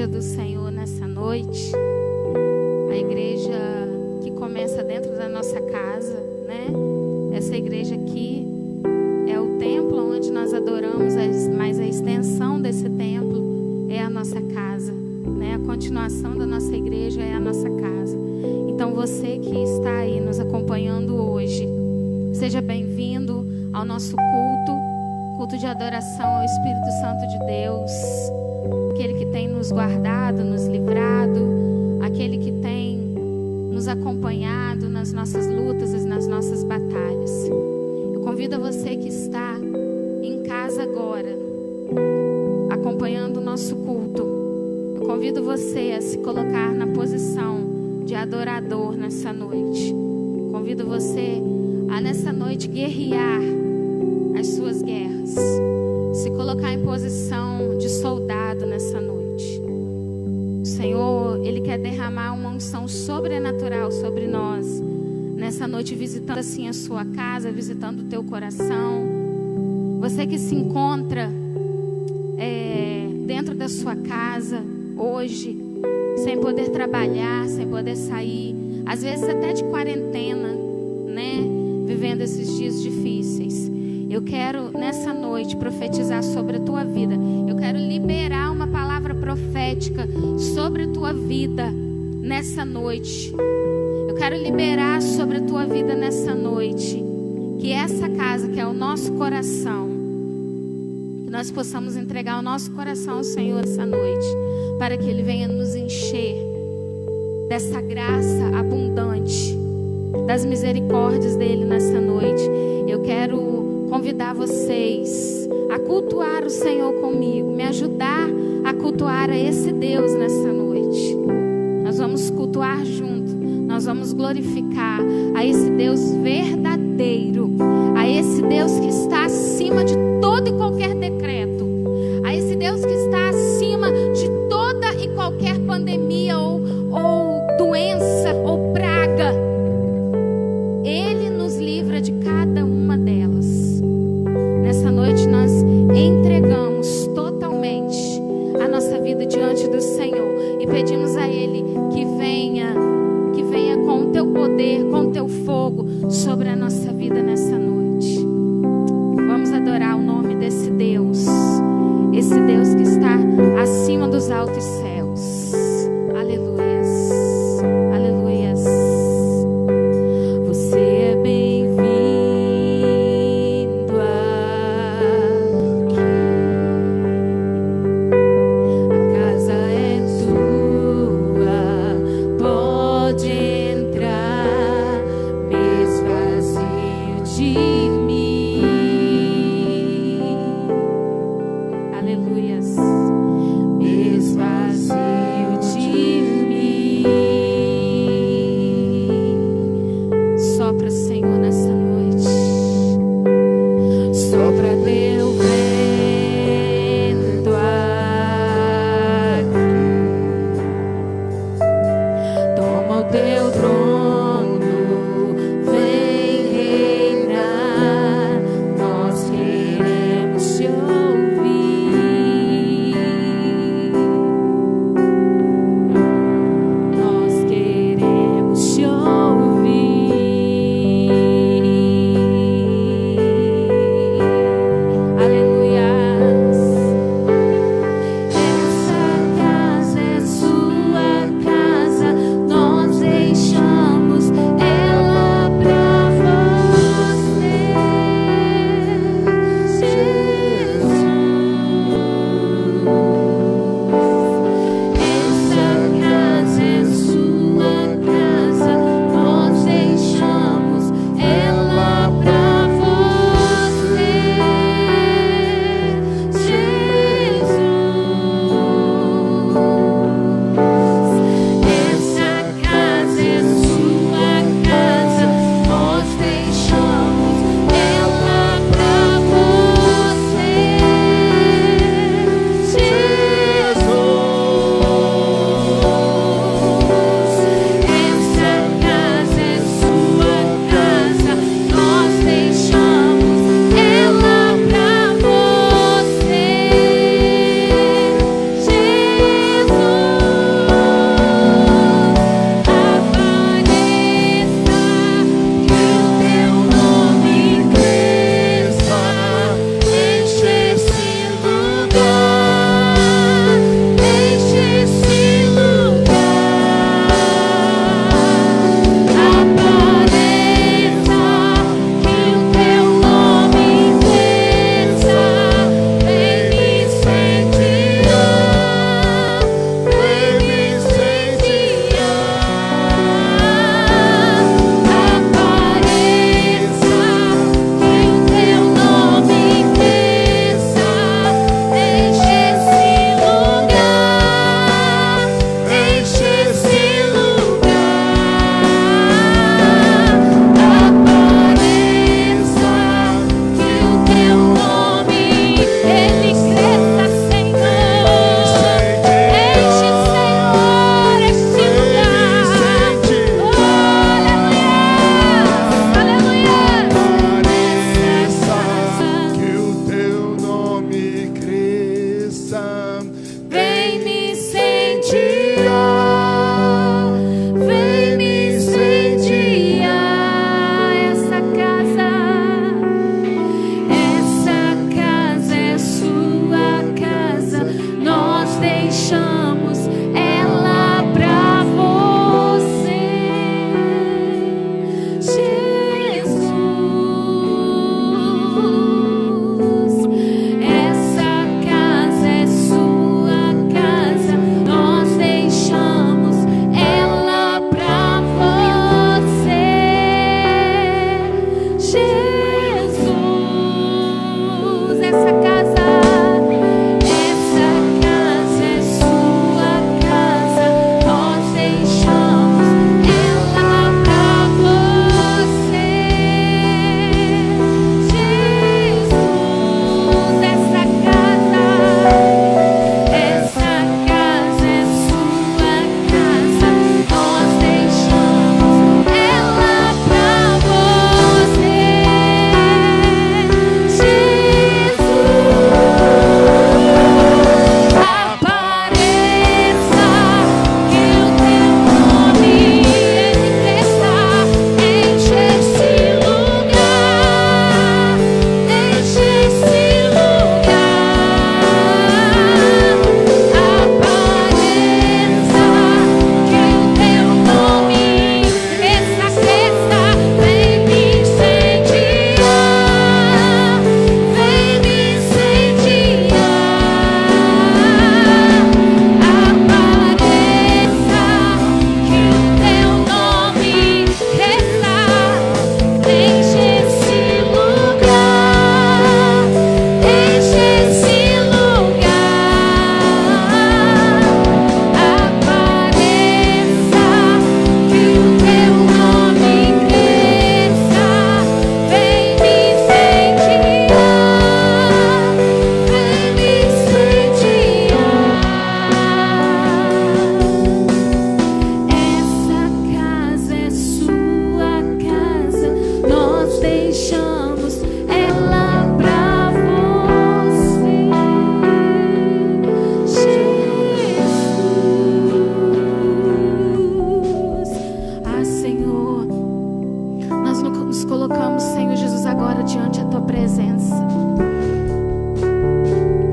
igreja do Senhor nessa noite, a igreja que começa dentro da nossa casa, né? Essa igreja aqui é o templo onde nós adoramos, mas a extensão desse templo é a nossa casa, né? A continuação da nossa igreja é a nossa casa. Então você que está aí nos acompanhando hoje, seja bem-vindo ao nosso culto de adoração ao Espírito Santo de Deus, aquele que tem nos guardado, nos livrado, aquele que tem nos acompanhado nas nossas lutas e nas nossas batalhas. Eu convido a você que está em casa agora, acompanhando o nosso culto, eu convido você a se colocar na posição de adorador nessa noite. Eu convido você a nessa noite guerrear as suas guerras, se colocar em posição de soldado nessa noite. O Senhor, Ele quer derramar uma unção sobrenatural sobre nós nessa noite, visitando assim a sua casa, visitando o teu coração. Você que se encontra dentro da sua casa hoje, sem poder trabalhar, sem poder sair, às vezes até de quarentena, né? Vivendo esses dias difíceis. Eu quero nessa noite profetizar sobre a tua vida. Eu quero liberar uma palavra profética sobre a tua vida nessa noite. Eu quero liberar sobre a tua vida nessa noite que essa casa, que é o nosso coração, que nós possamos entregar o nosso coração ao Senhor essa noite, para que Ele venha nos encher dessa graça abundante, das misericórdias dEle nessa noite. Eu quero convidar vocês a cultuar o Senhor comigo, me ajudar a cultuar a esse Deus nessa noite. Nós vamos cultuar junto, nós vamos glorificar a esse Deus verdadeiro, a esse Deus que está acima de todo e qualquer decreto, a esse Deus que está acima de toda e qualquer pandemia ou doença ou praga. Ele nos livra de cada uma delas. Nessa noite nós entregamos totalmente a nossa vida diante do Senhor e pedimos a Ele que venha com o teu poder, com o teu fogo sobre a nossa vida nessa noite. Vamos adorar o nome desse Deus, esse Deus que está acima dos altos céus. Aleluias, aleluias. Você é bem-vindo aqui. A casa é tua, pode entrar, me esvazio de mim. Aleluias. Me esvazio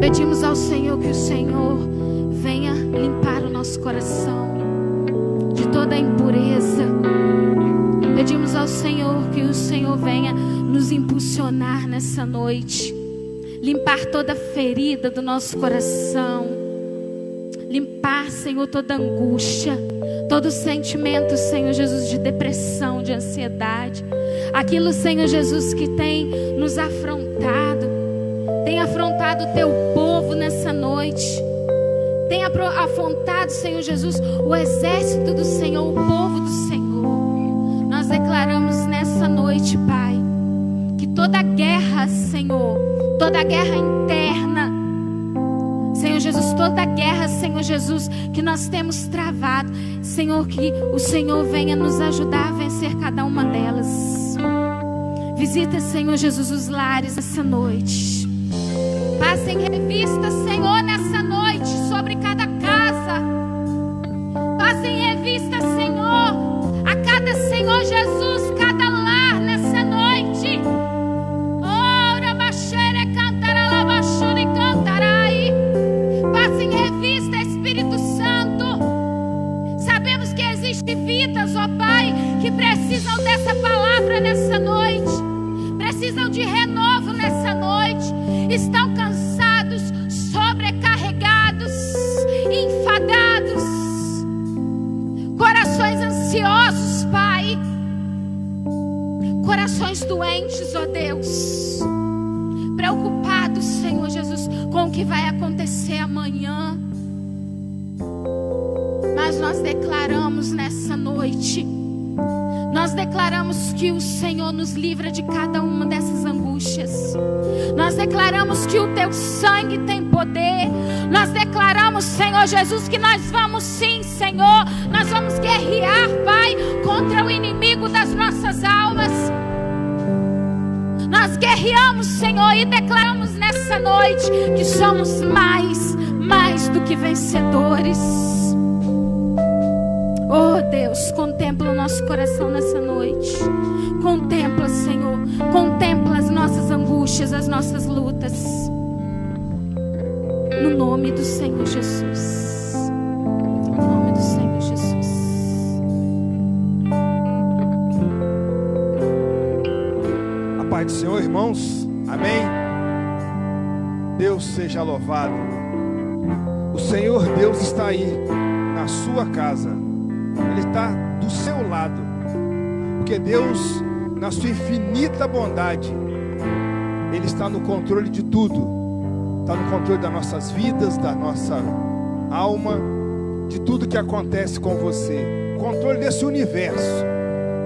Pedimos ao Senhor que o Senhor venha limpar o nosso coração de toda impureza. Pedimos ao Senhor que o Senhor venha nos impulsionar nessa noite, limpar toda ferida do nosso coração, limpar, Senhor, toda angústia, todo sentimento, Senhor Jesus, de depressão, de ansiedade, aquilo, Senhor Jesus, que tem nos afrontado, tem afrontado o teu povo nessa noite, tem afrontado, Senhor Jesus, o exército do Senhor, o povo do Senhor. Nós declaramos nessa noite, Pai, que toda guerra, Senhor, toda guerra interna, Senhor Jesus, toda guerra, Senhor Jesus, que nós temos travado, Senhor, que o Senhor venha nos ajudar a vencer cada uma delas. Visita, Senhor Jesus, os lares essa noite. Passa em revista, Senhor, nessa noite, sobre cada casa. Passa em revista, Senhor, a cada, Senhor Jesus, cada lar nessa noite. Ora, baixere, cantará, labaxure, cantarai. Passa em revista, Espírito Santo. Sabemos que existem vidas, ó Pai, que precisam dessa palavra nessa noite. Precisam de renovo nessa noite. Estão cansados, sobrecarregados, enfadados, corações ansiosos, Pai, corações doentes, ó Deus, preocupados, Senhor Jesus, com o que vai acontecer amanhã. Mas nós declaramos nessa noite, nós declaramos que o Senhor nos livra de cada uma dessas angústias. Nós declaramos que o teu sangue tem poder. Nós declaramos, Senhor Jesus, que nós vamos sim, Senhor, nós vamos guerrear, Pai, contra o inimigo das nossas almas. Nós guerreamos, Senhor, e declaramos nessa noite que somos mais do que vencedores. Oh Deus, contempla o nosso coração nessa noite. Contempla, Senhor. Contempla as nossas angústias, as nossas lutas. No nome do Senhor Jesus. No nome do Senhor Jesus. A paz do Senhor, irmãos. Amém. Deus seja louvado. O Senhor Deus está aí, na sua casa. Ele está do seu lado, porque Deus, na sua infinita bondade, Ele está no controle de tudo. Está no controle das nossas vidas, da nossa alma, de tudo que acontece com você. O controle desse universo,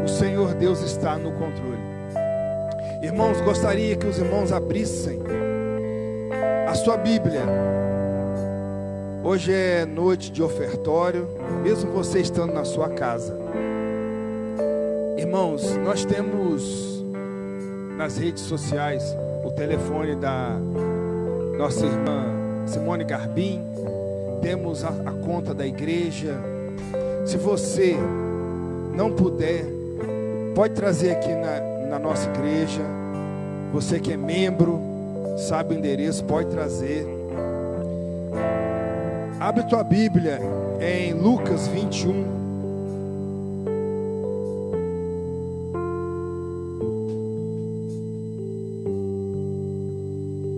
o Senhor Deus está no controle. Irmãos, gostaria que os irmãos abrissem a sua Bíblia. Hoje é noite de ofertório, mesmo você estando na sua casa. Irmãos, nós temos nas redes sociais o telefone da nossa irmã Simone Garbim, temos a conta da igreja. Se você não puder, pode trazer aqui na nossa igreja. Você que é membro, sabe o endereço, pode trazer. Abre tua Bíblia em Lucas 21.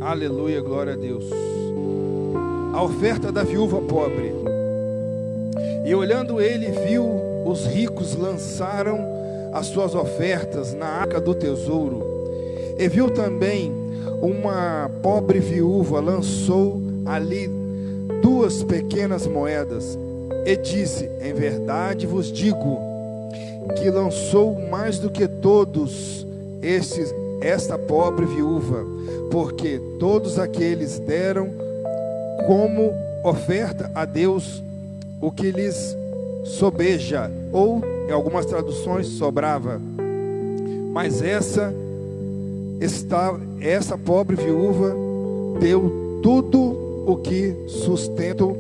Aleluia, glória a Deus. A oferta da viúva pobre. E olhando ele, viu os ricos lançaram as suas ofertas na arca do tesouro. E viu também uma pobre viúva lançou ali 2 pequenas moedas, e disse: em verdade vos digo, que lançou mais do que todos esta pobre viúva, porque todos aqueles deram como oferta a Deus o que lhes sobeja, ou em algumas traduções sobrava. Mas essa pobre viúva deu tudo o que sustento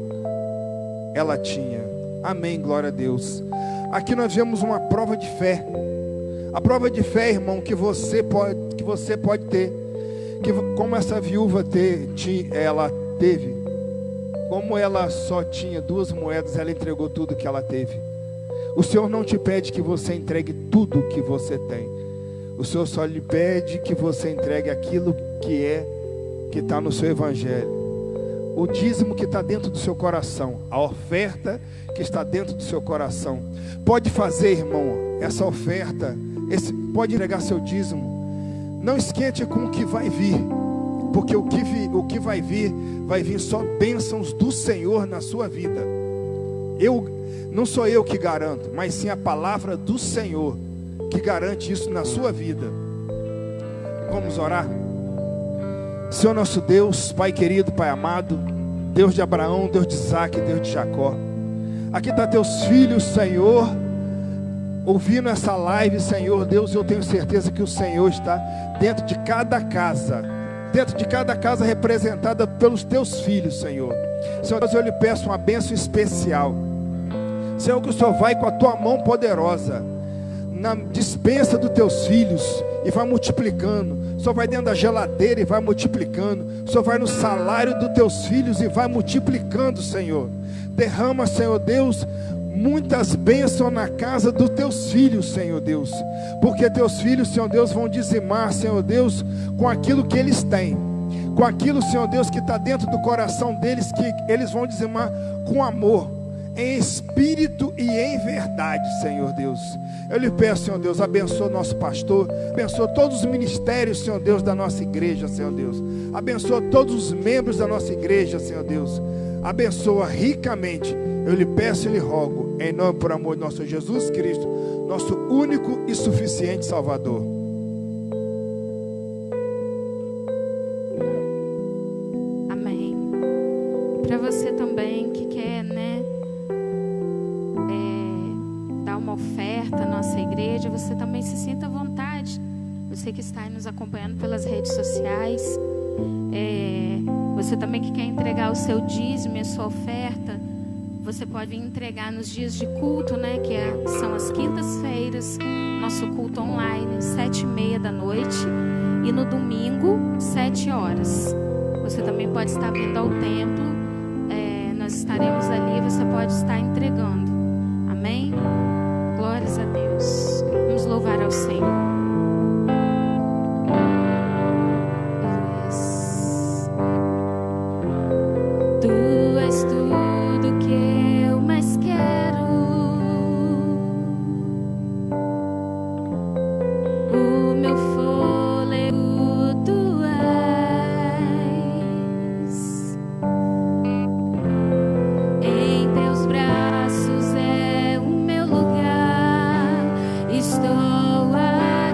ela tinha. Amém, glória a Deus. Aqui nós vemos uma prova de fé. A prova de fé, irmão, que você pode ter, que como essa viúva ela teve, como ela só tinha 2 moedas, ela entregou tudo que ela teve. O Senhor não te pede que você entregue tudo que você tem. O Senhor só lhe pede que você entregue aquilo que está no seu evangelho. O dízimo que está dentro do seu coração, a oferta que está dentro do seu coração. Pode fazer, irmão, essa oferta, pode entregar seu dízimo. Não esquente com o que vai vir, porque o que vai vir só bênçãos do Senhor na sua vida. Não sou eu que garanto, mas sim a palavra do Senhor que garante isso na sua vida. Vamos orar? Senhor nosso Deus, Pai querido, Pai amado, Deus de Abraão, Deus de Isaac, Deus de Jacó. Aqui está teus filhos, Senhor, ouvindo essa live, Senhor Deus. Eu tenho certeza que o Senhor está dentro de cada casa representada pelos teus filhos, Senhor. Senhor Deus, eu lhe peço uma bênção especial, Senhor, que o Senhor vai com a tua mão poderosa na dispensa dos teus filhos e vai multiplicando. O Senhor vai dentro da geladeira e vai multiplicando. O Senhor vai no salário dos teus filhos e vai multiplicando, Senhor. Derrama, Senhor Deus, muitas bênçãos na casa dos teus filhos, Senhor Deus, porque teus filhos, Senhor Deus, vão dizimar, Senhor Deus, com aquilo que eles têm, com aquilo, Senhor Deus, que está dentro do coração deles, que eles vão dizimar com amor, em espírito e em verdade, Senhor Deus. Eu lhe peço, Senhor Deus, abençoa o nosso pastor, abençoa todos os ministérios, Senhor Deus, da nossa igreja, Senhor Deus, abençoa todos os membros da nossa igreja, Senhor Deus, abençoa ricamente. Eu lhe peço e lhe rogo, em nome por amor de nosso Jesus Cristo, nosso único e suficiente Salvador. Amém. Para você também que quer, dar uma oferta à nossa igreja, você também se sinta à vontade. Você que está aí nos acompanhando pelas redes sociais, você também que quer entregar o seu dízimo e a sua oferta, você pode entregar nos dias de culto, que são as quintas-feiras, nosso culto online, 7h30 da noite, e no domingo, 7 horas. Você também pode estar vindo ao templo, nós estaremos ali, você pode estar entregando. Amém? Glórias a Deus. Vamos louvar ao Senhor. Tu és tudo que eu mais quero. O meu fôlego tu és. Em teus braços é o meu lugar. Estou aqui.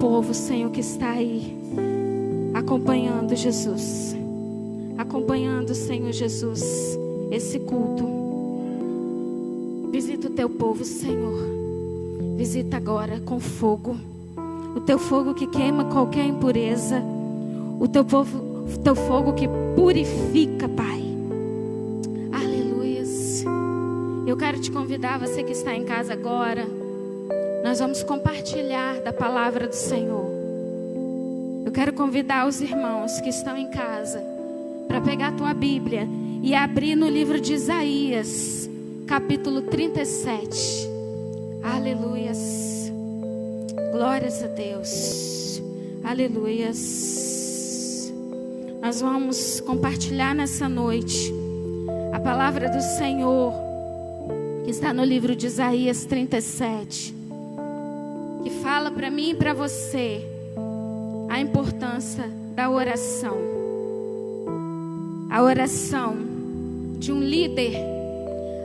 povo, Senhor, que está aí acompanhando, Jesus. Acompanhando, Senhor Jesus, esse culto. Visita o teu povo, Senhor. Visita agora com fogo. O teu fogo que queima qualquer impureza. O teu fogo que purifica, Pai. Aleluias. Eu quero te convidar, você que está em casa agora. Nós vamos compartilhar da palavra do Senhor. Eu quero convidar os irmãos que estão em casa para pegar a tua Bíblia e abrir no livro de Isaías, capítulo 37. Aleluias. Glórias a Deus. Aleluias. Nós vamos compartilhar nessa noite a palavra do Senhor, que está no livro de Isaías 37, que fala para mim e para você a importância da oração. A oração de um líder,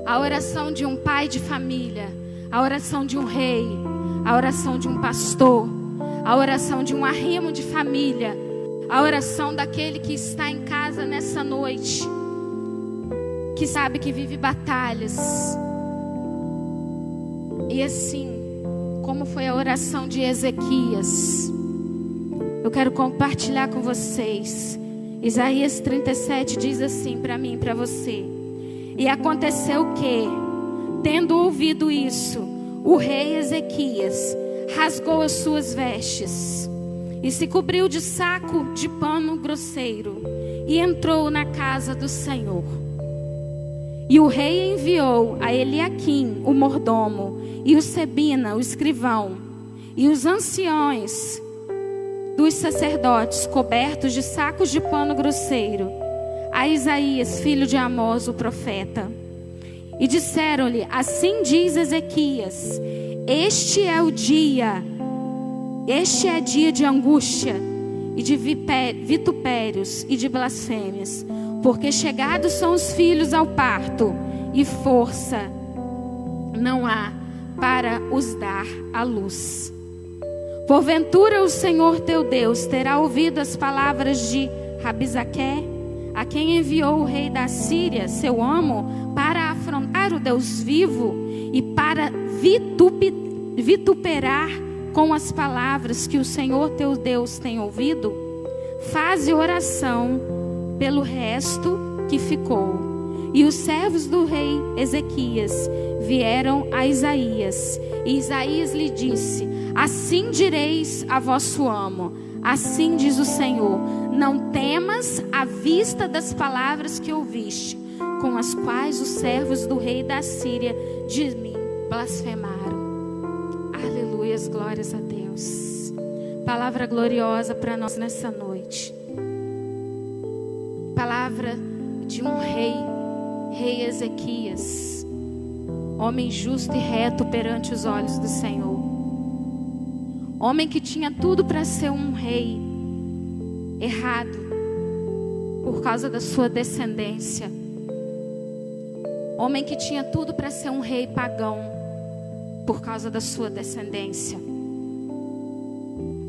a oração de um pai de família, a oração de um rei, a oração de um pastor, a oração de um arrimo de família, a oração daquele que está em casa nessa noite, que sabe que vive batalhas. E assim, como foi a oração de Ezequias, eu quero compartilhar com vocês. Isaías 37 diz assim para mim e para você: e aconteceu que, tendo ouvido isso, o rei Ezequias rasgou as suas vestes e se cobriu de saco de pano grosseiro e entrou na casa do Senhor. E o rei enviou a Eliaquim, o mordomo, e o Sebina, o escrivão, e os anciões dos sacerdotes, cobertos de sacos de pano grosseiro, a Isaías, filho de Amós, o profeta. E disseram-lhe: assim diz Ezequias, este é dia de angústia e de vitupérios e de blasfêmias, porque chegados são os filhos ao parto, e força não há para os dar à luz. Porventura o Senhor teu Deus terá ouvido as palavras de Rabizaque, a quem enviou o rei da Síria, seu amo, para afrontar o Deus vivo e para vituperar com as palavras que o Senhor teu Deus tem ouvido? Faze oração pelo resto que ficou. E os servos do rei Ezequias vieram a Isaías, e Isaías lhe disse: assim direis a vosso amo, assim diz o Senhor, não temas à vista das palavras que ouviste, com as quais os servos do rei da Síria de mim blasfemaram. Aleluias, glórias a Deus. Palavra gloriosa para nós nessa noite. Palavra de um rei Ezequias, homem justo e reto perante os olhos do Senhor. Homem que tinha tudo para ser um rei errado por causa da sua descendência. Homem que tinha tudo para ser um rei pagão por causa da sua descendência.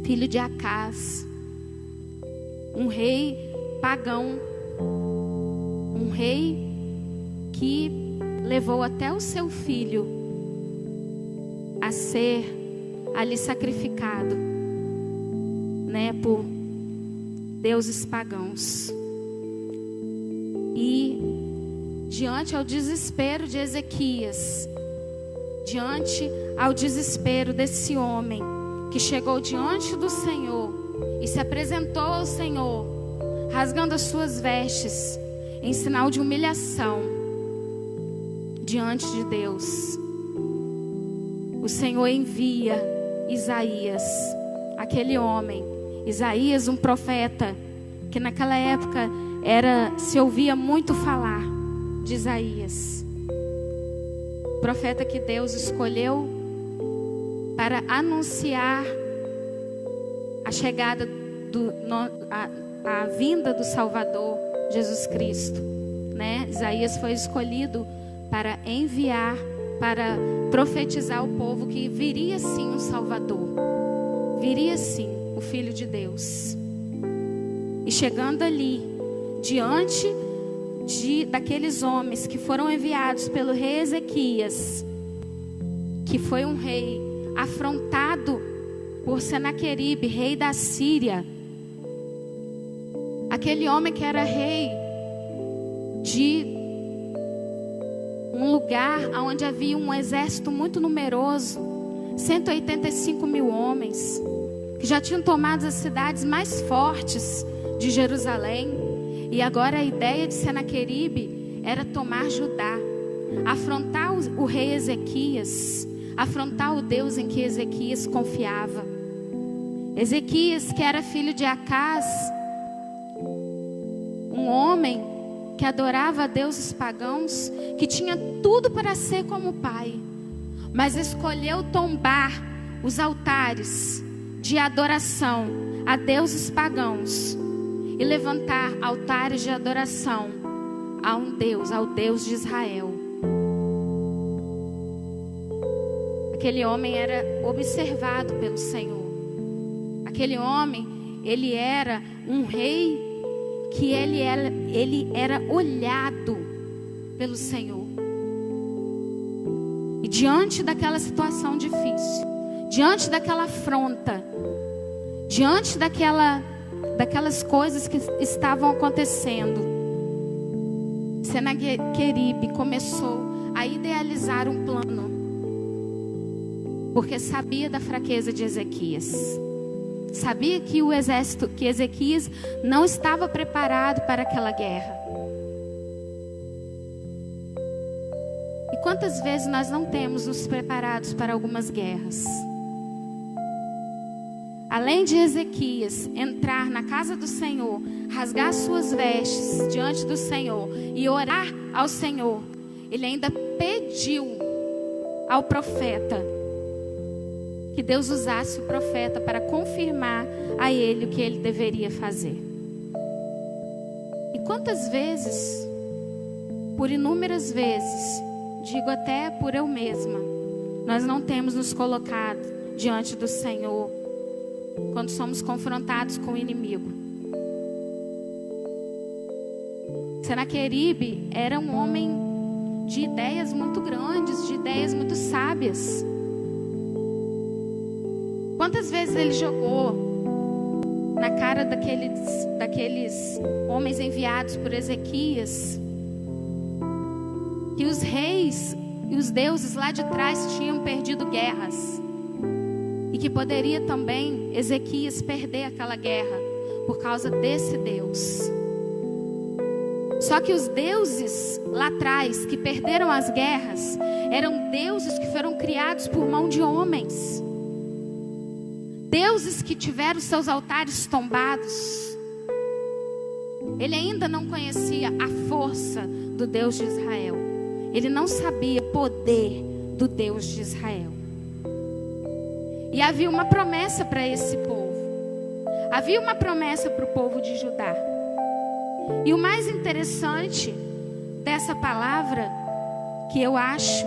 Filho de Acás, um rei pagão, um rei que levou até o seu filho a ser ali sacrificado, né, por deuses pagãos. E diante ao desespero de Ezequias, diante ao desespero desse homem que chegou diante do Senhor e se apresentou ao Senhor, rasgando as suas vestes em sinal de humilhação diante de Deus, o Senhor envia Isaías, aquele homem, Isaías, um profeta, que naquela época se ouvia muito falar de Isaías, profeta que Deus escolheu para anunciar a chegada a vinda do Salvador, Jesus Cristo, né? Isaías foi escolhido para enviar, para profetizar ao povo que viria sim um Salvador, viria sim o Filho de Deus. E chegando ali, diante daqueles homens que foram enviados pelo rei Ezequias, que foi um rei afrontado por Senaqueribe, rei da Síria. Aquele homem que era rei de um lugar onde havia um exército muito numeroso, 185 mil homens, que já tinham tomado as cidades mais fortes de Jerusalém. E agora a ideia de Senaqueribe era tomar Judá, afrontar o rei Ezequias, afrontar o Deus em que Ezequias confiava. Ezequias, que era filho de Acás, um homem que adorava a deuses pagãos, que tinha tudo para ser como o pai, mas escolheu tombar os altares de adoração a deuses pagãos e levantar altares de adoração a um Deus, ao Deus de Israel. Aquele homem era observado pelo Senhor. Aquele homem, ele era um rei que ele era olhado pelo Senhor. E diante daquela situação difícil, diante daquela afronta, diante daquelas coisas que estavam acontecendo, Senaqueribe começou a idealizar um plano, porque sabia da fraqueza de Ezequias. Sabia que o exército, que Ezequias não estava preparado para aquela guerra. E quantas vezes nós não temos nos preparados para algumas guerras? Além de Ezequias entrar na casa do Senhor, rasgar suas vestes diante do Senhor e orar ao Senhor, ele ainda pediu ao profeta que Deus usasse o profeta para confirmar a ele o que ele deveria fazer. E quantas vezes, por inúmeras vezes, digo até por eu mesma, nós não temos nos colocado diante do Senhor quando somos confrontados com o inimigo. Senaqueribe era um homem de ideias muito grandes, de ideias muito sábias. Quantas vezes ele jogou na cara daqueles homens enviados por Ezequias que os reis e os deuses lá de trás tinham perdido guerras, e que poderia também Ezequias perder aquela guerra por causa desse Deus. Só que os deuses lá atrás que perderam as guerras eram deuses que foram criados por mão de homens. Deuses que tiveram seus altares tombados. Ele ainda não conhecia a força do Deus de Israel. Ele não sabia o poder do Deus de Israel. E havia uma promessa para esse povo. Havia uma promessa para o povo de Judá. E o mais interessante dessa palavra, que eu acho,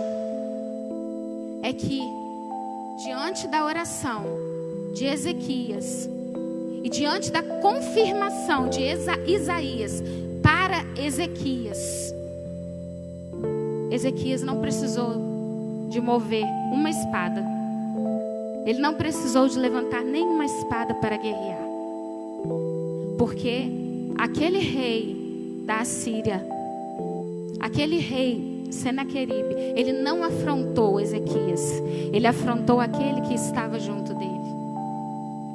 é que diante da oração de Ezequias e diante da confirmação de Isaías para Ezequias, Ezequias não precisou de mover uma espada. Ele não precisou de levantar nenhuma espada para guerrear. Porque aquele rei da Assíria, aquele rei Senaqueribe, ele não afrontou Ezequias. Ele afrontou aquele que estava junto dele.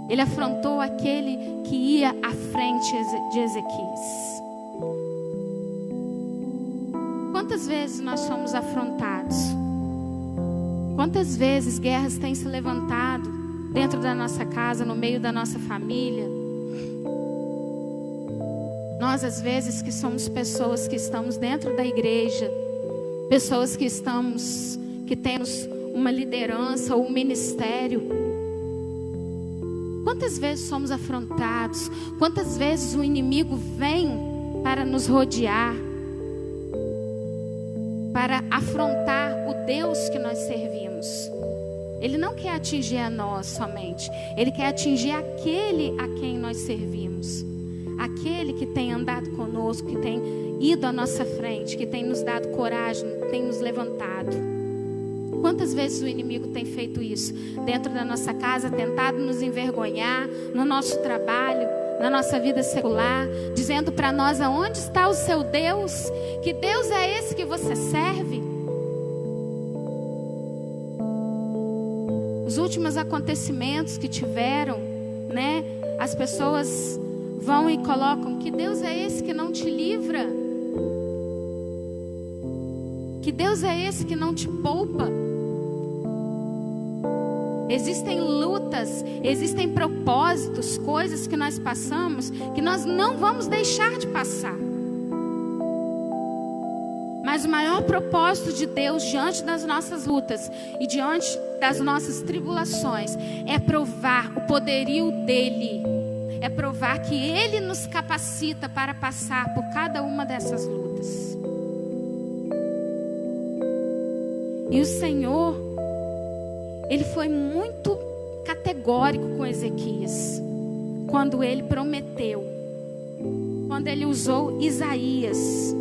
Ele afrontou aquele que ia à frente de Ezequias. Quantas vezes nós somos afrontados? Quantas vezes guerras têm se levantado dentro da nossa casa, no meio da nossa família? Nós, às vezes, que somos pessoas que estamos dentro da igreja, pessoas que temos uma liderança ou um ministério, quantas vezes somos afrontados? Quantas vezes o inimigo vem para nos rodear, para afrontar o Deus que nós servimos? Ele não quer atingir a nós somente. Ele quer atingir aquele a quem nós servimos. Aquele que tem andado conosco, que tem ido à nossa frente, que tem nos dado coragem, tem nos levantado. Quantas vezes o inimigo tem feito isso? Dentro da nossa casa, tentado nos envergonhar, no nosso trabalho, na nossa vida secular, dizendo para nós aonde está o seu Deus? Que Deus é esse que você serve? Os últimos acontecimentos que tiveram, né? As pessoas vão e colocam: que Deus é esse que não te livra? Que Deus é esse que não te poupa? Existem lutas, existem propósitos, coisas que nós passamos que nós não vamos deixar de passar. Mas o maior propósito de Deus diante das nossas lutas e diante das nossas tribulações é provar o poderio dEle. É provar que Ele nos capacita para passar por cada uma dessas lutas. E o Senhor, Ele foi muito categórico com Ezequias, quando Ele prometeu, quando Ele usou Isaías.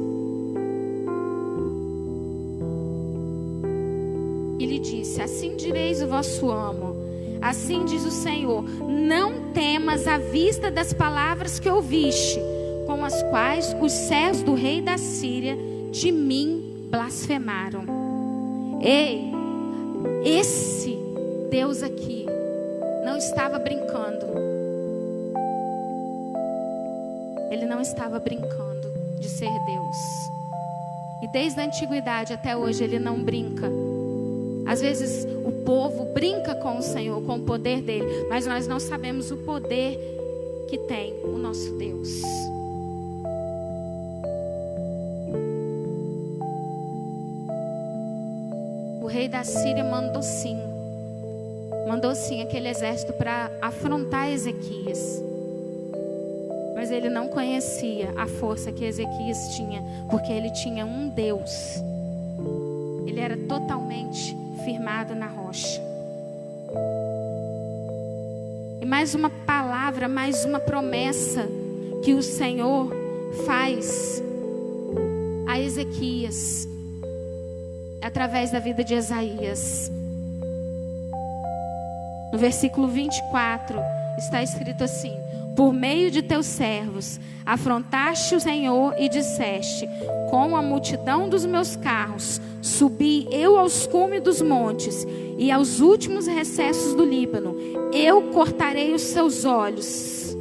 Ele disse: assim direis o vosso amo, assim diz o Senhor, não temas à vista das palavras que ouviste, com as quais os servos do rei da Síria de mim blasfemaram. Ei, esse Deus aqui não estava brincando. Ele não estava brincando de ser Deus. E desde a antiguidade até hoje Ele não brinca. Às vezes o povo brinca com o Senhor, com o poder dele, mas nós não sabemos o poder que tem o nosso Deus. O rei da Síria mandou sim aquele exército para afrontar Ezequias. Mas ele não conhecia a força que Ezequias tinha, porque ele tinha um Deus. Ele era totalmente firmado na rocha. E mais uma palavra, mais uma promessa que o Senhor faz a Ezequias através da vida de Isaías. No versículo 24 está escrito assim: por meio de teus servos afrontaste o Senhor e disseste: com a multidão dos meus carros subi eu aos cumes dos montes e aos últimos recessos do Líbano. Eu cortarei os seus olhos,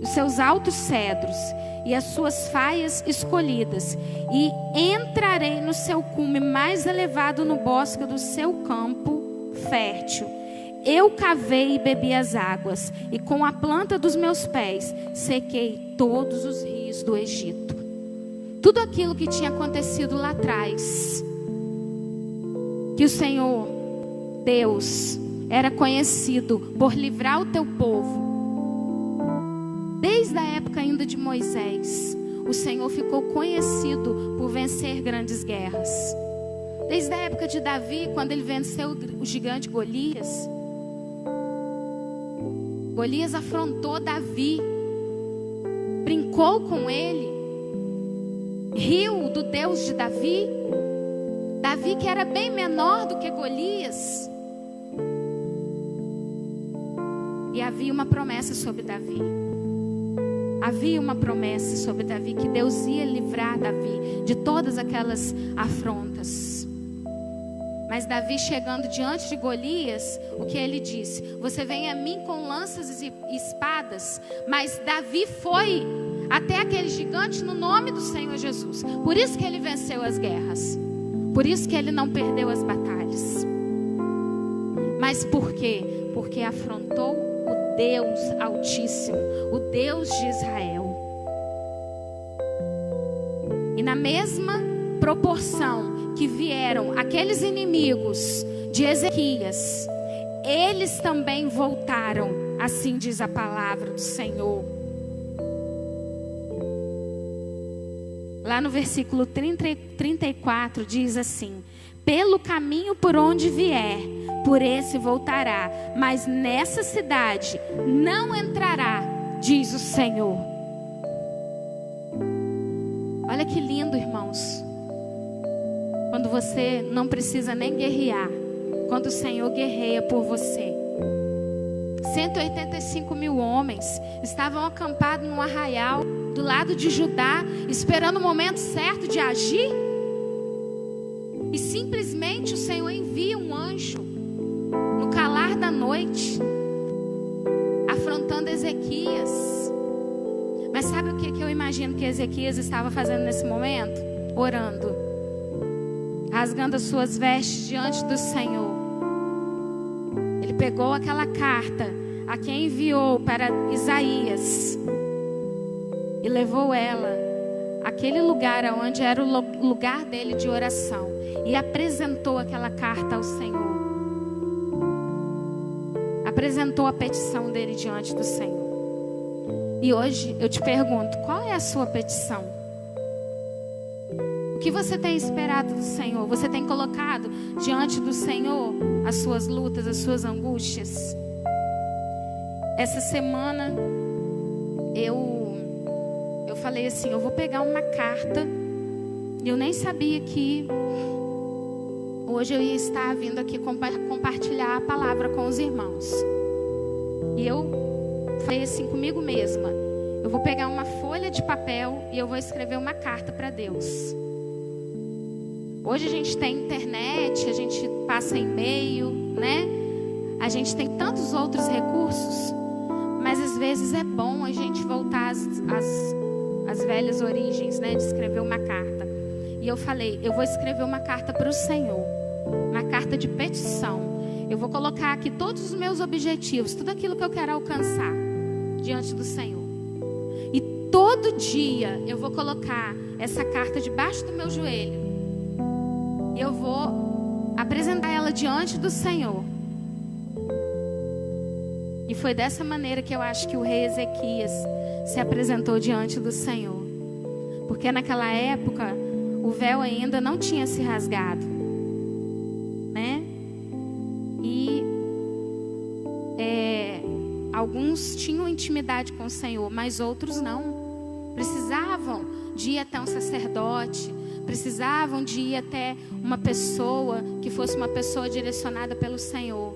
os seus altos cedros e as suas faias escolhidas, e entrarei no seu cume mais elevado no bosque do seu campo fértil. Eu cavei e bebi as águas, e com a planta dos meus pés sequei todos os rios do Egito. Tudo aquilo que tinha acontecido lá atrás, que o Senhor, Deus, era conhecido por livrar o teu povo. Desde a época ainda de Moisés, o Senhor ficou conhecido por vencer grandes guerras. Desde a época de Davi, quando ele venceu o gigante Golias. Golias afrontou Davi, brincou com ele, riu do Deus de Davi. Davi, que era bem menor do que Golias. E havia uma promessa sobre Davi. Havia uma promessa sobre Davi, que Deus ia livrar Davi de todas aquelas afrontas. Mas Davi, chegando diante de Golias, o que ele disse? Você vem a mim com lanças e espadas. Mas Davi foi até aquele gigante no nome do Senhor Jesus. Por isso que ele venceu as guerras. Por isso que ele não perdeu as batalhas. Mas por quê? Porque afrontou o Deus Altíssimo, o Deus de Israel. E na mesma proporção que vieram aqueles inimigos de Ezequias, eles também voltaram, assim diz a palavra do Senhor. lá no versículo 34, diz assim: pelo caminho por onde vier, por esse voltará, mas nessa cidade não entrará, diz o Senhor. Olha que lindo, irmãos. Quando você não precisa nem guerrear, quando o Senhor guerreia por você. 185 mil homens estavam acampados num arraial do lado de Judá, esperando o momento certo de agir. E simplesmente o Senhor envia um anjo no calar da noite, afrontando Ezequias. Mas sabe o que eu imagino que Ezequias estava fazendo nesse momento? Orando, rasgando as suas vestes diante do Senhor. Ele pegou aquela carta a quem enviou para Isaías e levou ela àquele lugar onde era o lugar dele de oração, e apresentou aquela carta ao Senhor. Apresentou a petição dele diante do Senhor. E hoje eu te pergunto, qual é a sua petição? O que você tem esperado do Senhor? Você tem colocado diante do Senhor as suas lutas, as suas angústias? Essa semana eu falei assim, eu vou pegar uma carta. Eu nem sabia que hoje eu ia estar vindo aqui compartilhar a palavra com os irmãos. E eu falei assim comigo mesma, eu vou pegar uma folha de papel e eu vou escrever uma carta para Deus. Hoje a gente tem internet, a gente passa e-mail, né? A gente tem tantos outros recursos, mas às vezes é bom a gente voltar às velhas origens, né? De escrever uma carta. E eu falei, eu vou escrever uma carta para o Senhor, uma carta de petição. Eu vou colocar aqui todos os meus objetivos, tudo aquilo que eu quero alcançar diante do Senhor. E todo dia eu vou colocar essa carta debaixo do meu joelho. E eu vou apresentar ela diante do Senhor. E foi dessa maneira que eu acho que o rei Ezequias se apresentou diante do Senhor. Porque naquela época o véu ainda não tinha se rasgado, né? E alguns tinham intimidade com o Senhor, mas outros não. Precisavam de ir até um sacerdote, precisavam de ir até uma pessoa que fosse uma pessoa direcionada pelo Senhor.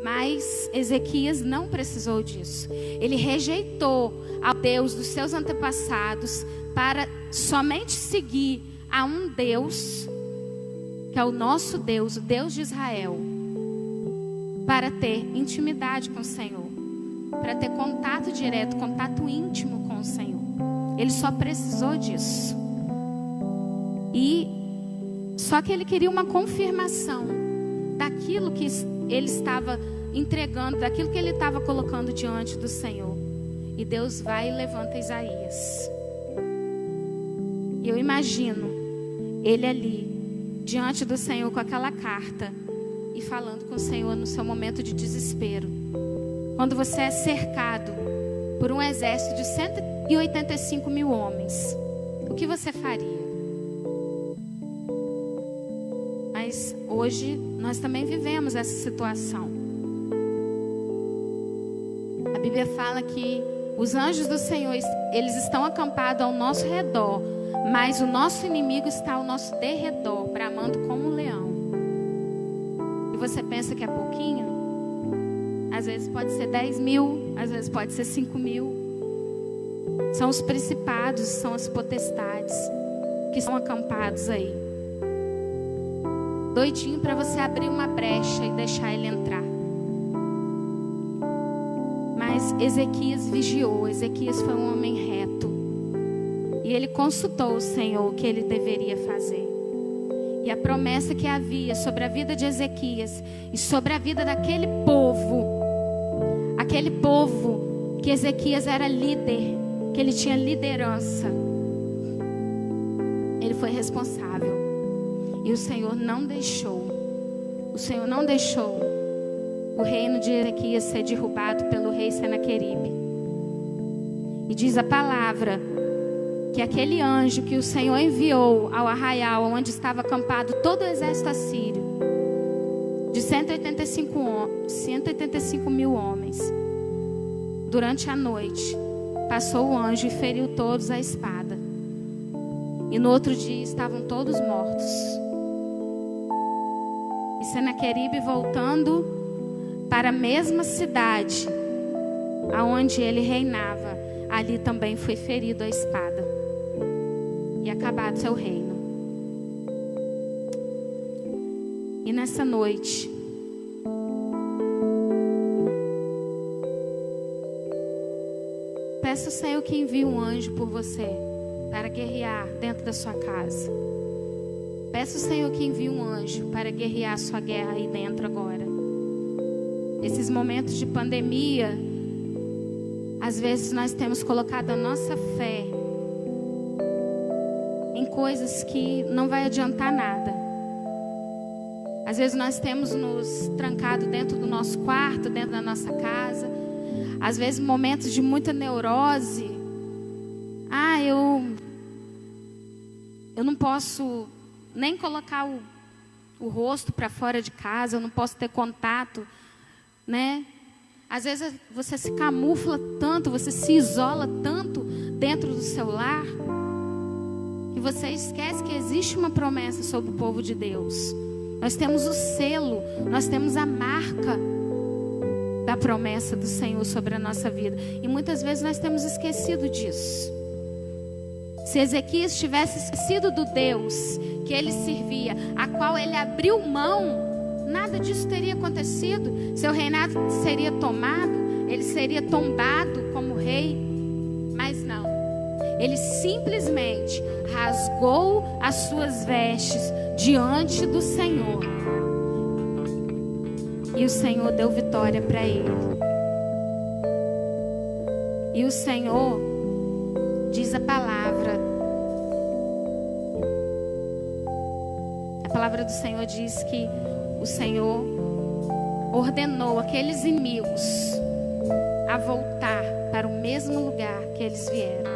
Mas Ezequias não precisou disso. Ele rejeitou ao Deus dos seus antepassados para somente seguir a um Deus, que é o nosso Deus, o Deus de Israel, para ter intimidade com o Senhor, para ter contato direto, contato íntimo com o Senhor. Ele só precisou disso. E só que ele queria uma confirmação daquilo que ele estava entregando, daquilo que ele estava colocando diante do Senhor. E Deus vai e levanta Isaías. E eu imagino ele ali, diante do Senhor com aquela carta, e falando com o Senhor no seu momento de desespero. Quando você é cercado por um exército de 185 mil homens, o que você faria? Mas hoje nós também vivemos essa situação. A Bíblia fala que os anjos do Senhor, eles estão acampados ao nosso redor, mas o nosso inimigo está ao nosso derredor, bramando como um leão. E você pensa que é pouquinho? Às vezes pode ser 10 mil, às vezes pode ser 5 mil. São os principados, são as potestades que estão acampados aí, doidinho para você abrir uma brecha e deixar ele entrar. Mas Ezequias vigiou. Ezequias foi um homem reto, e ele consultou o Senhor o que ele deveria fazer. E a promessa que havia sobre a vida de Ezequias e sobre a vida daquele povo, aquele povo que Ezequias era líder, que ele tinha liderança, ele foi responsável. E o Senhor não deixou o reino de Ezequias ser derrubado pelo rei Senaqueribe. E diz a palavra que aquele anjo que o Senhor enviou ao arraial, onde estava acampado todo o exército assírio, de 185 mil homens, durante a noite, passou o anjo e feriu todos a espada. E no outro dia estavam todos mortos. E Senaqueribe, voltando para a mesma cidade aonde ele reinava, ali também foi ferido a espada e acabado seu reino. E nessa noite, peça ao Senhor que envie um anjo por você para guerrear dentro da sua casa. Peça ao Senhor que envie um anjo para guerrear a sua guerra aí dentro agora. Esses momentos de pandemia, às vezes nós temos colocado a nossa fé em coisas que não vai adiantar nada. Às vezes nós temos nos trancado dentro do nosso quarto, dentro da nossa casa. Às vezes momentos de muita neurose. Eu não posso nem colocar o rosto para fora de casa, eu não posso ter contato, né? Às vezes você se camufla tanto, você se isola tanto dentro do seu lar, que você esquece que existe uma promessa sobre o povo de Deus. Nós temos o selo, nós temos a marca da promessa do Senhor sobre a nossa vida. E muitas vezes nós temos esquecido disso. Se Ezequias tivesse esquecido do Deus que ele servia, a qual ele abriu mão, nada disso teria acontecido. Seu reinado seria tomado, ele seria tombado como rei. Mas não, ele simplesmente rasgou as suas vestes diante do Senhor, e o Senhor deu vitória para ele. E o Senhor diz a palavra do Senhor diz que o Senhor ordenou aqueles inimigos a voltar para o mesmo lugar que eles vieram.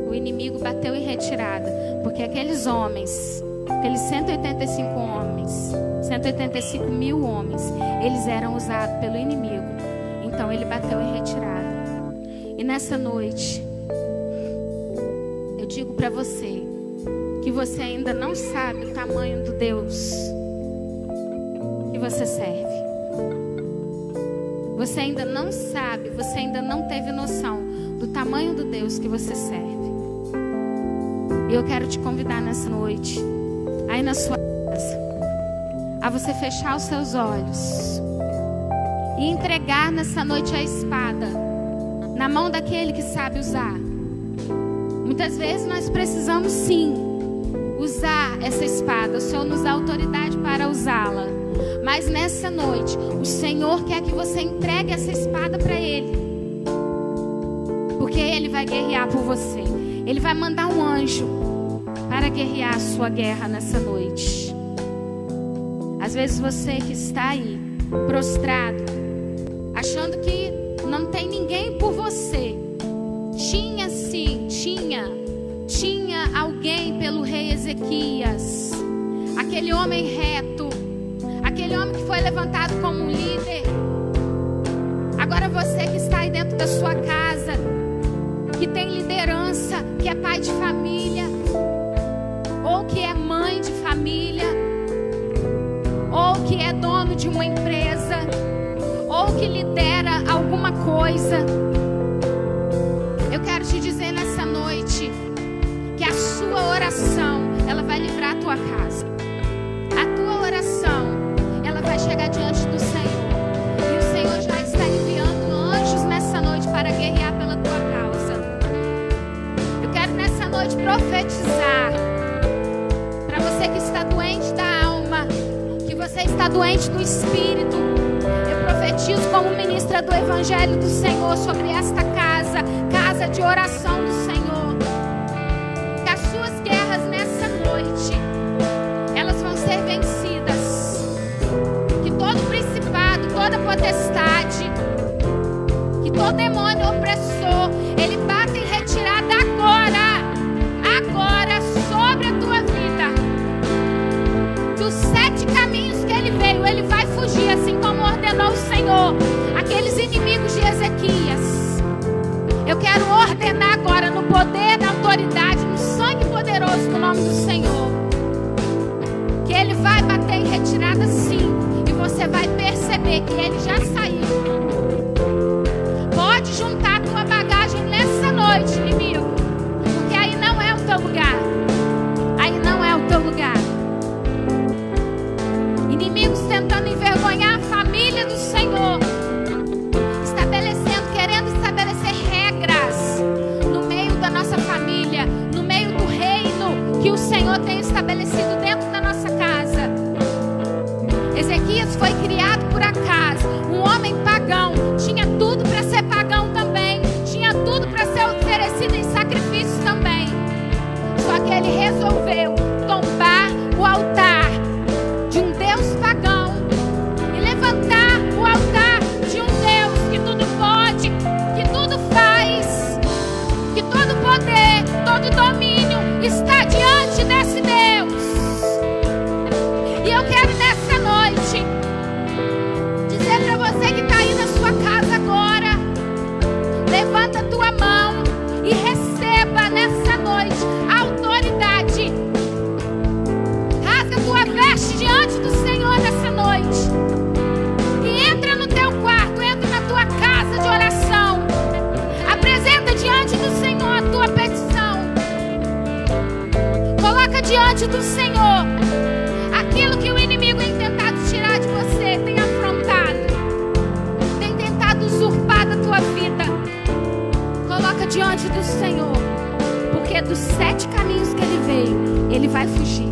O inimigo bateu em retirada, porque aqueles homens, aqueles 185 mil homens, eles eram usados pelo inimigo. Então ele bateu em retirada. E nessa noite, eu digo para você que você ainda não sabe o tamanho do Deus que você serve. Você ainda não sabe, você ainda não teve noção do tamanho do Deus que você serve. E eu quero te convidar nessa noite, aí na sua casa, a você fechar os seus olhos e entregar nessa noite a espada na mão daquele que sabe usar. Muitas vezes nós precisamos sim usar essa espada. O Senhor nos dá autoridade para usá-la. Mas nessa noite, o Senhor quer que você entregue essa espada para Ele. Porque Ele vai guerrear por você. Ele vai mandar um anjo para guerrear a sua guerra nessa noite. Às vezes você que está aí, prostrado, achando que não tem ninguém por você. Tinha alguém pelo rei Ezequias, aquele homem reto, aquele homem que foi levantado como um líder. Agora você que está aí dentro da sua casa, que tem liderança, que é pai de família, ou que é mãe de família, ou que é dono de uma empresa, ou que lidera alguma coisa. Eu quero te dizer nessa noite que a sua oração, ela vai livrar a tua casa. A tua oração, ela vai chegar diante do Senhor. E o Senhor já está enviando anjos nessa noite para guerrear pela tua causa. Eu quero nessa noite profetizar para você que está doente da alma, que você está doente do espírito. Eu profetizo como ministra do Evangelho do Senhor sobre esta casa, casa de oração do Senhor. Que as suas guerras nessa noite, elas vão ser vencidas. Que todo principado, toda potestade, que todo demônio opressor, ele bata em retirada ordenar agora, no poder da autoridade, no sangue poderoso do nome do Senhor, que Ele vai bater em retirada sim, e você vai perceber que Ele já saiu. Pode juntar a tua bagagem nessa noite, inimigo, porque aí não é o teu lugar. Aí não é o teu lugar. Inimigos tentando envergonhar a família do Senhor, querendo estabelecer regras no meio da nossa família, no meio do reino que o Senhor tem estabelecido dentro da nossa casa. Ezequias foi criado por acaso, um homem pagão, tinha tudo para ser pagão também, tinha tudo para ser oferecido em sacrifício também. Só que ele resolveu tombar o altar de um Deus pagão e levantar o altar de um Deus que tudo pode, que tudo faz, que todo poder, todo domínio está diante desse Deus. E eu quero nessa noite dizer para você que está aí na sua casa agora, levanta a tua mão e receba nessa noite a autoridade. Rasga a tua veste diante do Senhor nessa noite. E entra no teu quarto, entra na tua casa de oração. Apresenta diante do Senhor a tua petição. Coloca diante do Senhor aquilo que o inimigo tem tentado tirar de você, tem afrontado, tem tentado usurpar da tua vida. Coloca diante do Senhor, porque dos 7 caminhos que Ele veio, Ele vai fugir.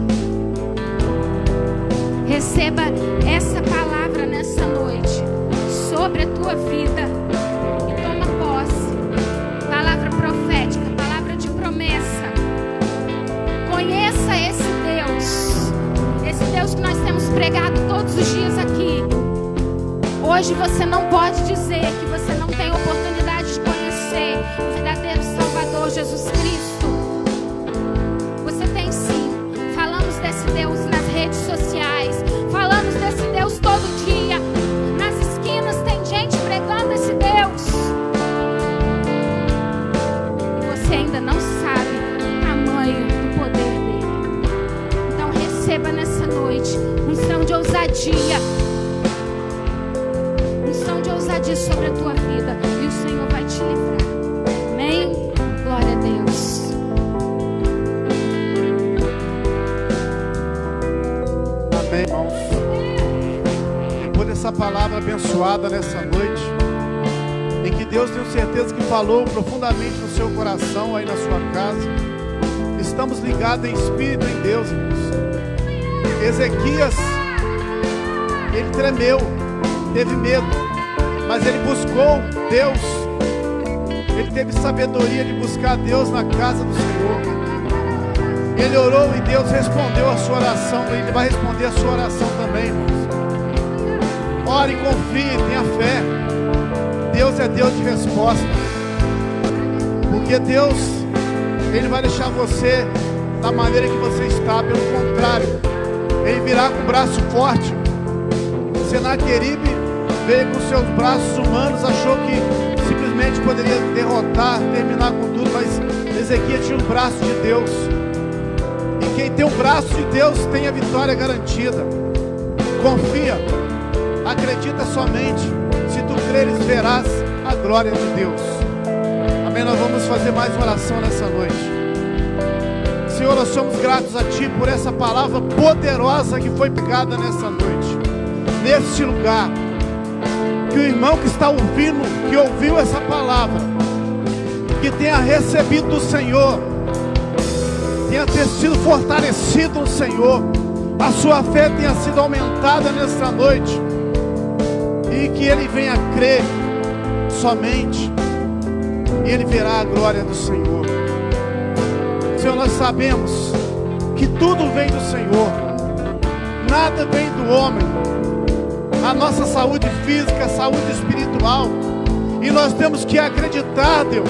Receba essa palavra nessa noite sobre a tua vida e toma posse. Palavra profética, palavra de promessa. Conheça esse Deus que nós temos pregado todos os dias aqui. Hoje você não pode dizer que você não tem oportunidade de conhecer o verdadeiro Salvador Jesus Cristo. Você tem sim. Falamos desse Deus nas redes sociais, falamos desse Deus todo dia. Nas esquinas tem gente pregando esse Deus. E você ainda não sabe o tamanho do poder dele. Então receba nessa noite unção de ousadia. Unção de ousadia sobre a tua vida. E o Senhor vai te livrar. Amém? Glória a Deus. Amém, irmãos. Depois dessa palavra abençoada nessa noite, em que Deus, tenho certeza que falou profundamente no seu coração, aí na sua casa, estamos ligados em espírito em Deus, irmãos. Ezequias, ele tremeu, teve medo, mas ele buscou Deus. Ele teve sabedoria de buscar Deus na casa do Senhor. Ele orou e Deus respondeu a sua oração. Ele vai responder a sua oração também, irmãos. Ore, confie, tenha fé. Deus é Deus de resposta. Porque Deus, Ele vai deixar você da maneira que você está. Pelo contrário, Ele virá com o braço forte. Senaqueribe veio com seus braços humanos, achou que simplesmente poderia derrotar, terminar com tudo, mas Ezequias tinha um braço de Deus. E quem tem o braço de Deus tem a vitória garantida. Confia, acredita somente. Se tu creres, verás a glória de Deus. Amém? Nós vamos fazer mais uma oração nessa noite. Senhor, nós somos gratos a Ti por essa palavra poderosa que foi pregada nessa noite, neste lugar. Que o irmão que está ouvindo, que ouviu essa palavra, que tenha recebido do Senhor, tenha sido fortalecido no Senhor, a sua fé tenha sido aumentada nessa noite, e que ele venha crer somente, e ele verá a glória do Senhor. Senhor, nós sabemos que tudo vem do Senhor, nada vem do homem. A nossa saúde física, a saúde espiritual, e nós temos que acreditar, Deus,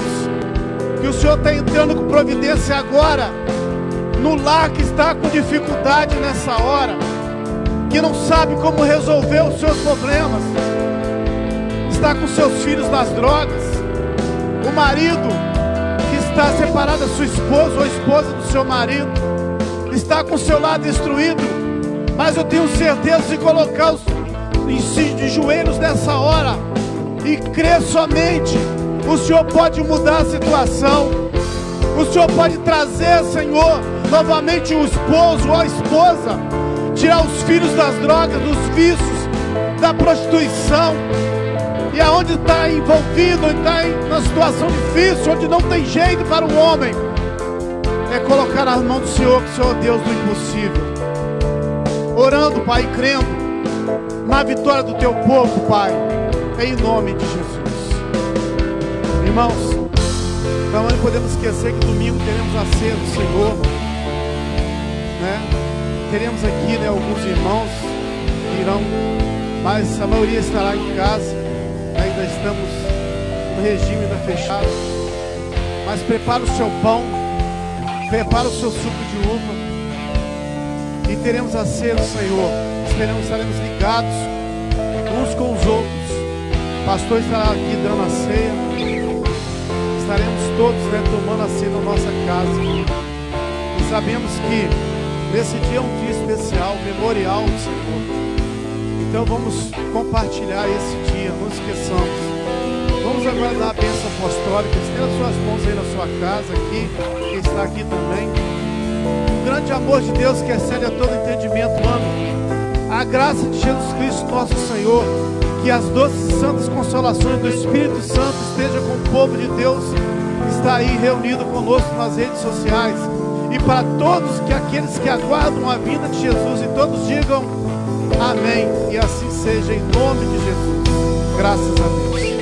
que o Senhor está entrando com providência agora no lar que está com dificuldade nessa hora, que não sabe como resolver os seus problemas, está com seus filhos nas drogas, o marido separado da sua esposa ou a esposa do seu marido, está com o seu lado destruído, mas eu tenho certeza de colocá-los de joelhos nessa hora e crer somente. O Senhor pode mudar a situação. O Senhor pode trazer, Senhor, novamente o esposo ou a esposa, tirar os filhos das drogas, dos vícios, da prostituição. E aonde está envolvido, está numa situação difícil, onde não tem jeito para o homem, é colocar nas mãos do Senhor, que o Senhor é Deus do impossível. Orando, Pai, e crendo na vitória do Teu povo, Pai, em nome de Jesus. Irmãos, não podemos esquecer que domingo teremos a ceia do Senhor, né? Teremos aqui, né, alguns irmãos que irão, mas a maioria estará em casa. Ainda estamos no regime ainda fechado, mas prepara o seu pão, prepara o seu suco de uva e teremos a ceia do Senhor. Estaremos ligados uns com os outros. O pastor estará aqui dando a ceia. Estaremos todos, né, tomando a ceia na nossa casa. E sabemos que nesse dia é um dia especial, memorial do Senhor. Então vamos compartilhar esse dia, não esqueçamos. Vamos agora dar a bênção apostólica. Estenda suas mãos aí na sua casa, aqui, quem está aqui também. O grande amor de Deus que excede a todo entendimento humano, a graça de Jesus Cristo nosso Senhor, que as doces e santas consolações do Espírito Santo esteja com o povo de Deus, está aí reunido conosco nas redes sociais. E para todos aqueles que aguardam a vinda de Jesus, e todos digam amém, e assim seja em nome de Jesus. Graças a Deus.